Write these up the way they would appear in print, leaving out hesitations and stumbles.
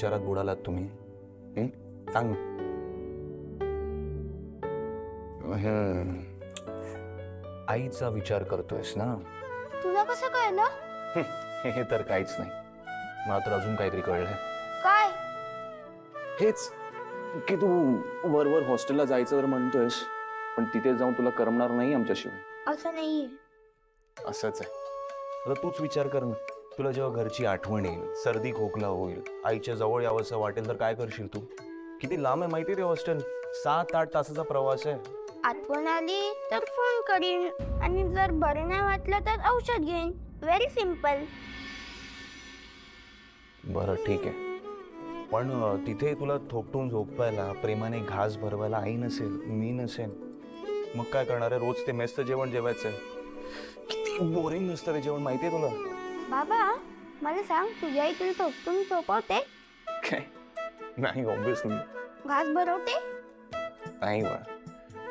विचारात बुडालात तुम्ही? सांग. आईचा विचार करतोयस ना? तुला कसं कळलं? हे तर काहीच नाही, मला तर अजून काहीतरी कळलंय. काय? हेच की तू वरवर हॉस्टेलला जायचं तर म्हणतोयस, पण तिथे जाऊन तुला करमणार नाही आमच्याशिवाय. असं नाहीये. असंच आहे. आता तूच विचार कर ना, तुला जेव्हा घरची आठवण येईल, सर्दी खोकला होईल, आईच्या जवळ यावंसं वाटेल तर काय करशील तू? किती लांब आहे माहिती ते हॉस्टेल? 7-8 तासाचा प्रवास आहे. आठवण आली तर फोन करीन, आणि जर बरं नाही वाटलं तर औषध घेईन. Very simple. बरं ठीक आहे, पण तिथे तुला थोपटून झोपवायला, प्रेमाने घास भरवायला आई नसेल, मी नसेल, मग काय करणार आहे? रोज ते मेसचं जेवण जेवायचं. किती बोरिंग नसतं ते जेवण माहितीये तुला? बाबा मला सांग, तुझ्या इकडे थोपटून झोपवते? काय नाही, ऑब्विसली घास भरवते? नाही बा,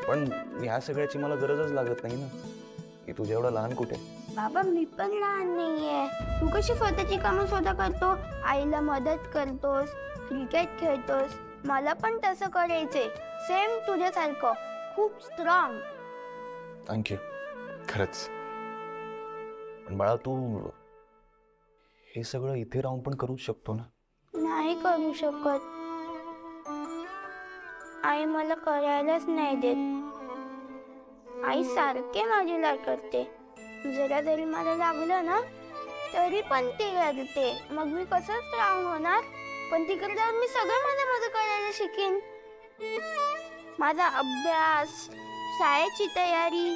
पण ह्या सगळ्याची मला गरजच लागत नाही ना, की तुझ्या एवढं लहान कुठे. बाबा मी पण लहान नाहीये. तू कशी स्वतःची कामं स्वतः करतो, आईला मदत करतोस, क्रिकेट खेळतोस, मला पण तसं करायचंय, सेम तुझ्यासारखं, खूप स्ट्रॉंग. थँक्यू, खरंच. पण बाळा, तू हे सगळं इथे राहून पण करूच शकतो ना? नाही करू शकत. आई मला करायलाच नाही देत. आई सारखे माझी लाड करते. जरा जरी मला लागलं ना तरी पण ती रडते. मग मी कसं स्ट्रॉंग होणार? पण तिकडे जाऊन मी सगळं माझं करायला शिकेन. माझा अभ्यास, शाळेची तयारी.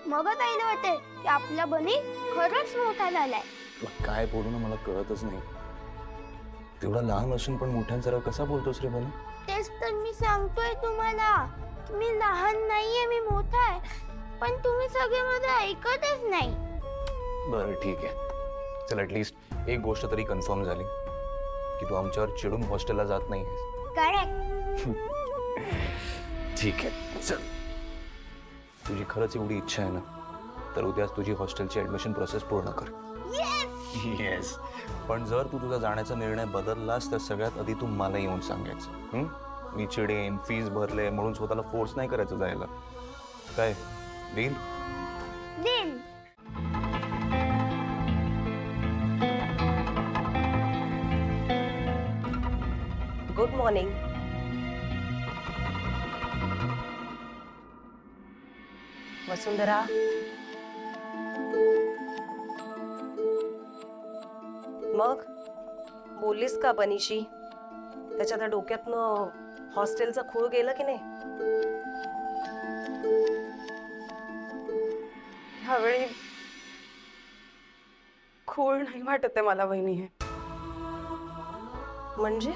मगच आईला वाटते की आपला बनी खरंच मोठा झालाय. काय बोलू ना, मला कळतच नाही. तेवढा लहान असून पण मोठ्यांसारखं कसा बोलतोस रे मला? तेच तर मी सांगतोय तुम्हाला, मी लहान नाहीये, मी मोठा आहे. पण तुम्ही सगळे माझं ऐकतच नाही. बरं ठीक आहे, चल ऍटलीस्ट एक गोष्ट तरी कन्फर्म झाली की तू आमच्यावर चिडून हॉस्टेलला जात नाही. करेक्ट. ठीक आहे, चल. तुझी खरंच एवढी इच्छा आहे ना, तर उद्याच तुझी हॉस्टेलची ऍडमिशन प्रोसेस पूर्ण कर. येस. पण जर तू तुझा जाण्याचा निर्णय बदललास तर सगळ्यात आधी तू मला येऊन सांगायचं. मी चिडेन, फीस भरले म्हणून स्वतःला फोर्स नाही करायचं जायला. काय deal? Deal. Good morning. Vasundhara, मग बोललीस का बनीशी? त्याच्या त्या डोक्यातनं हॉस्टेलचा खूळ गेलं की नाही? ह्यावेळी खूळ नाही वाटत आहे मला वहिनी. हे म्हणजे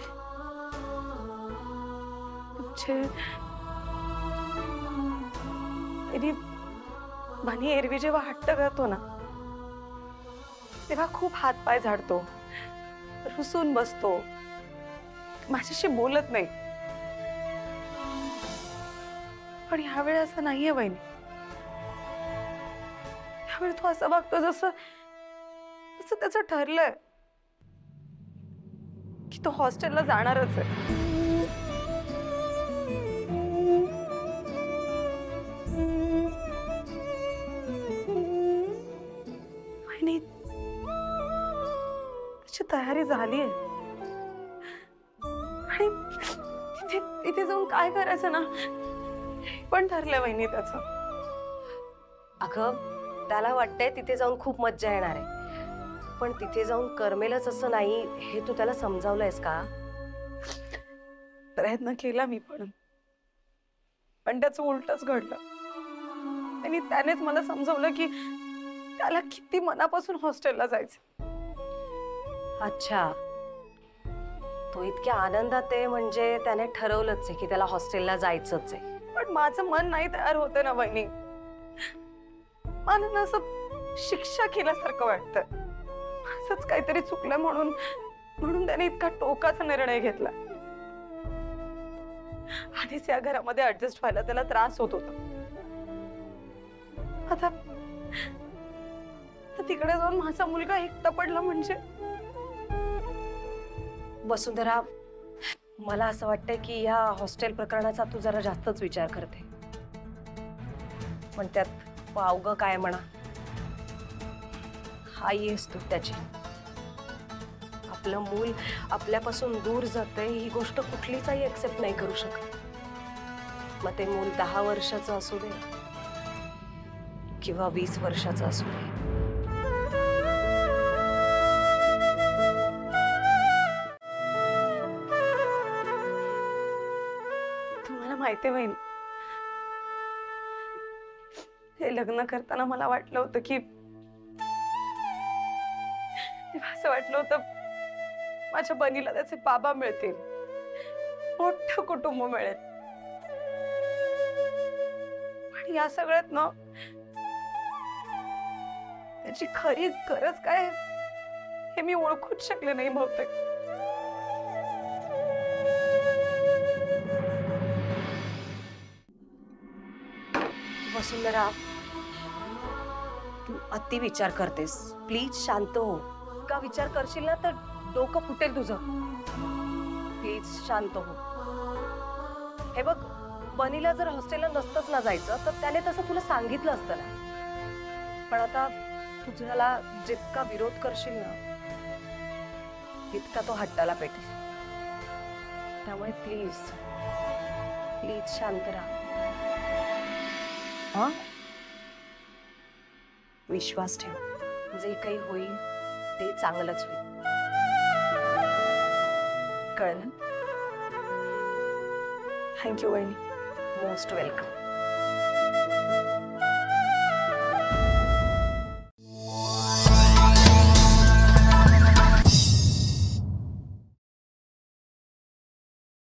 बनी एरवी जेव्हा हट्ट करतो ना तेव्हा खूप हात पाय झाडतो, रुसून बसतो, माझ्याशी बोलत नाही. पण ह्यावेळी असं नाहीये वहिनी. ह्यावेळी तो असं वागतो जसं त्याचं ठरलंय की तो हॉस्टेलला जाणारच आहे. तयारी झाली आहे आणि तिथे जाऊन काय करायचं ना पण ठरलंय वहिनी त्याचं. अगं त्याला वाटतंय तिथे जाऊन खूप मज्जा येणार आहे, पण तिथे जाऊन करमेलच असं नाही हे तू त्याला समजावलंयस का? प्रयत्न केला मी, पण त्याचं उलटच घडलं. आणि त्यानेच मला समजवलं की त्याला किती मनापासून हॉस्टेलला जायचं. अच्छा, तो इतक्या आनंदात आहे म्हणजे त्याने ठरवलंच आहे की त्याला हॉस्टेलला जायचंच आहे. पण माझं मन नाही तयार होतं ना वहिनी. मला असं शिक्षा केल्यासारखं वाटतं. असंच काहीतरी चुकलं म्हणून त्याने इतका टोकाचा निर्णय घेतला. आधीच या घरामध्ये ऍडजस्ट व्हायला त्याला त्रास होत होता. आता तिकडे जाऊन माझा मुलगा एकटा पडला म्हणजे वसुंधरा, मला असं वाटतंय की या हॉस्टेल प्रकरणाचा तू जरा जास्तच विचार करते. पण त्यात वावगं काय म्हणा, आई आहेस तू त्याची. आपलं मूल आपल्यापासून दूर जातंय ही गोष्ट कुठलीच आई एक्सेप्ट नाही करू शकत. मग ते मूल 10 वर्षाचं असू दे किंवा 20 वर्षाचं असू दे. तुम्हाला माहिती आहे हे लग्न करताना मला वाटलं होतं की तेव्हा असं वाटलं होतं माझ्या बनीला त्याचे बाबा मिळतील, मोठं कुटुंब मिळेल. पण या सगळ्यात ना त्याची खरी गरज काय हे मी ओळखूच शकले नाही बहुतेक. वसुंधरा, तू अति विचार करतेस. प्लीज शांत हो. का विचार करशील ना तर डोकं फुटेल तुझं. प्लीज शांत हो. हे बघ, बनीला जर हॉस्टेलला नसतंच ना जायचं तर त्याने तसं तुला सांगितलं असतं ना. पण आता तू त्याला जितका विरोध करशील ना तितका तो हट्टाला पेटेल. त्यामुळे प्लीज प्लीज शांत राहा. हा, विश्वास ठेव. जे काही होईल ते चांगलंच होईल. कळलं? थँक्यू वहिनी. Most welcome.